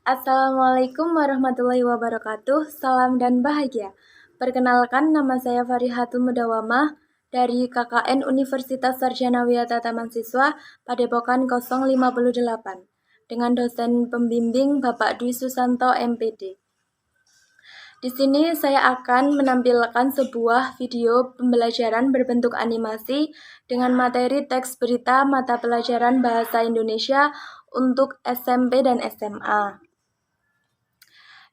Assalamualaikum warahmatullahi wabarakatuh. Salam dan bahagia. Perkenalkan, nama saya Farihatul Mudawamah dari KKN Universitas Sarjana Wiyata Taman Siswa Padepokan 058 dengan dosen pembimbing Bapak Dwi Susanto MPD. Di sini saya akan menampilkan sebuah video pembelajaran berbentuk animasi dengan materi teks berita mata pelajaran Bahasa Indonesia untuk SMP dan SMA.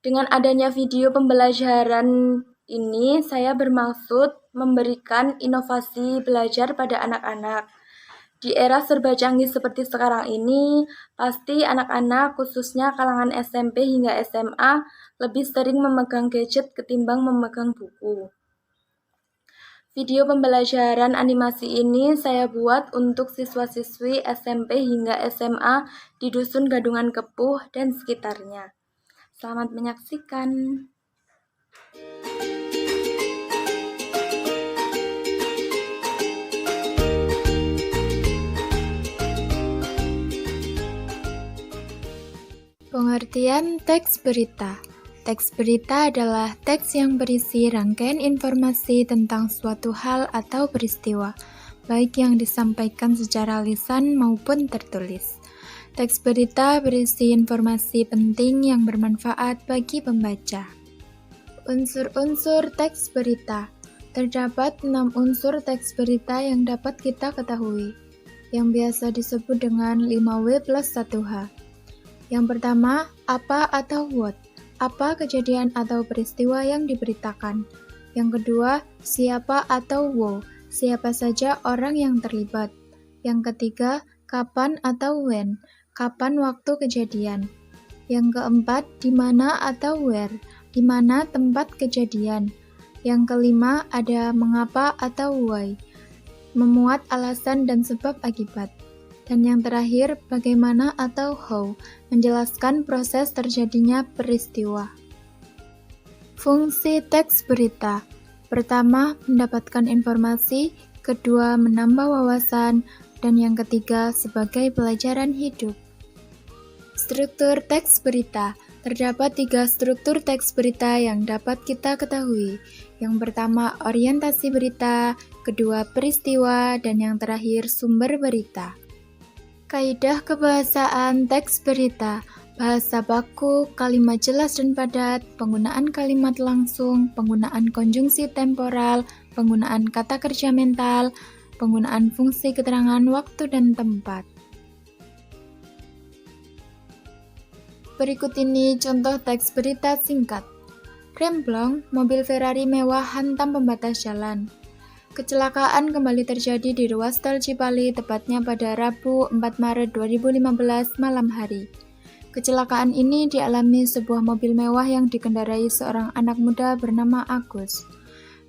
Dengan adanya video pembelajaran ini, saya bermaksud memberikan inovasi belajar pada anak-anak. Di era serba canggih seperti sekarang ini, pasti anak-anak khususnya kalangan SMP hingga SMA lebih sering memegang gadget ketimbang memegang buku. Video pembelajaran animasi ini saya buat untuk siswa-siswi SMP hingga SMA di Dusun Gadungan Kepuh dan sekitarnya. Selamat menyaksikan. Pengertian teks berita. Teks berita adalah teks yang berisi rangkaian informasi tentang suatu hal atau peristiwa, baik yang disampaikan secara lisan maupun tertulis. Teks berita berisi informasi penting yang bermanfaat bagi pembaca. Unsur-unsur teks berita. Terdapat 6 unsur teks berita yang dapat kita ketahui, yang biasa disebut dengan 5W plus 1H. Yang pertama, apa atau what. Apa kejadian atau peristiwa yang diberitakan. Yang kedua, siapa atau who. Siapa saja orang yang terlibat. Yang ketiga, kapan atau when. Kapan waktu kejadian. Yang keempat, di mana atau where, di mana tempat kejadian. Yang kelima, ada mengapa atau why, memuat alasan dan sebab akibat. Dan yang terakhir, bagaimana atau how, menjelaskan proses terjadinya peristiwa. Fungsi teks berita. Pertama, mendapatkan informasi. Kedua, menambah wawasan. Dan yang ketiga, sebagai pelajaran hidup. Struktur teks berita. Terdapat 3 struktur teks berita yang dapat kita ketahui. Yang pertama, orientasi berita, kedua, peristiwa, dan yang terakhir, sumber berita. Kaidah kebahasaan teks berita. Bahasa baku, kalimat jelas dan padat, penggunaan kalimat langsung, penggunaan konjungsi temporal, penggunaan kata kerja mental, penggunaan fungsi keterangan waktu dan tempat. Berikut ini contoh teks berita singkat. Remblong, mobil Ferrari mewah hantam pembatas jalan. Kecelakaan kembali terjadi di ruas tol Cipali, tepatnya pada Rabu 4 Maret 2015 malam hari. Kecelakaan ini dialami sebuah mobil mewah yang dikendarai seorang anak muda bernama Agus.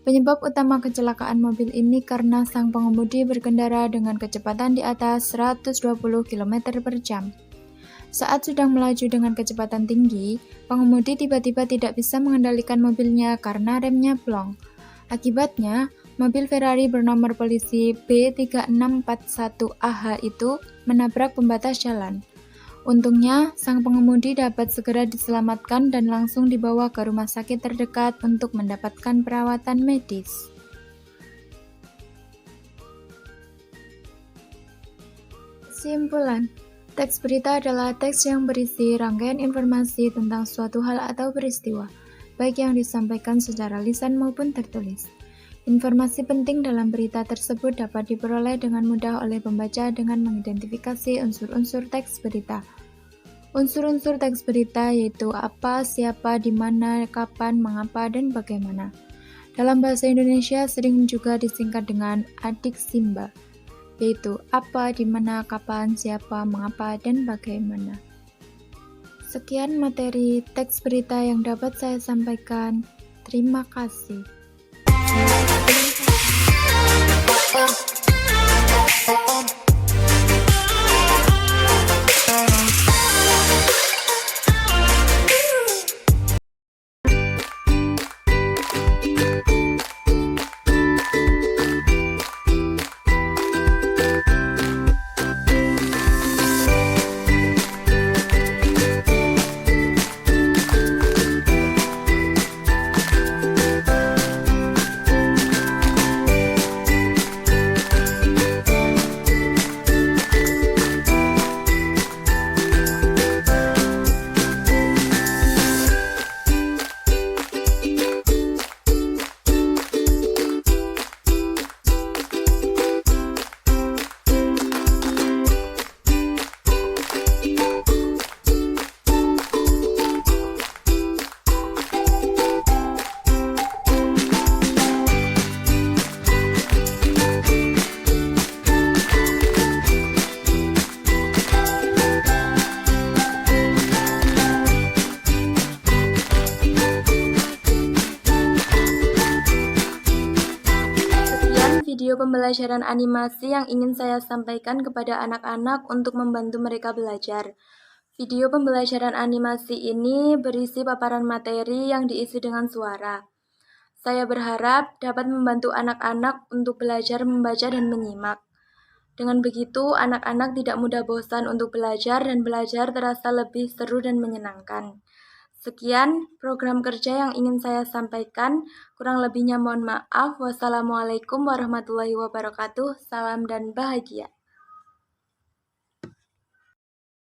Penyebab utama kecelakaan mobil ini karena sang pengemudi berkendara dengan kecepatan di atas 120 km per jam. Saat sedang melaju dengan kecepatan tinggi, pengemudi tiba-tiba tidak bisa mengendalikan mobilnya karena remnya blong. Akibatnya, mobil Ferrari bernomor polisi B3641AH itu menabrak pembatas jalan. Untungnya, sang pengemudi dapat segera diselamatkan dan langsung dibawa ke rumah sakit terdekat untuk mendapatkan perawatan medis. Kesimpulan. Teks berita adalah teks yang berisi rangkaian informasi tentang suatu hal atau peristiwa, baik yang disampaikan secara lisan maupun tertulis. Informasi penting dalam berita tersebut dapat diperoleh dengan mudah oleh pembaca dengan mengidentifikasi unsur-unsur teks berita. Unsur-unsur teks berita yaitu apa, siapa, di mana, kapan, mengapa, dan bagaimana. Dalam bahasa Indonesia sering juga disingkat dengan adiksimba, yaitu apa, di mana, kapan, siapa, mengapa, dan bagaimana. Sekian materi teks berita yang dapat saya sampaikan. Terima kasih. video pembelajaran animasi yang ingin saya sampaikan kepada anak-anak untuk membantu mereka belajar. Video pembelajaran animasi ini berisi paparan materi yang diisi dengan suara. Saya berharap dapat membantu anak-anak untuk belajar membaca dan menyimak. Dengan begitu, anak-anak tidak mudah bosan untuk belajar dan belajar terasa lebih seru dan menyenangkan. Sekian program kerja yang ingin saya sampaikan. Kurang lebihnya mohon maaf. Wassalamualaikum warahmatullahi wabarakatuh. Salam dan bahagia.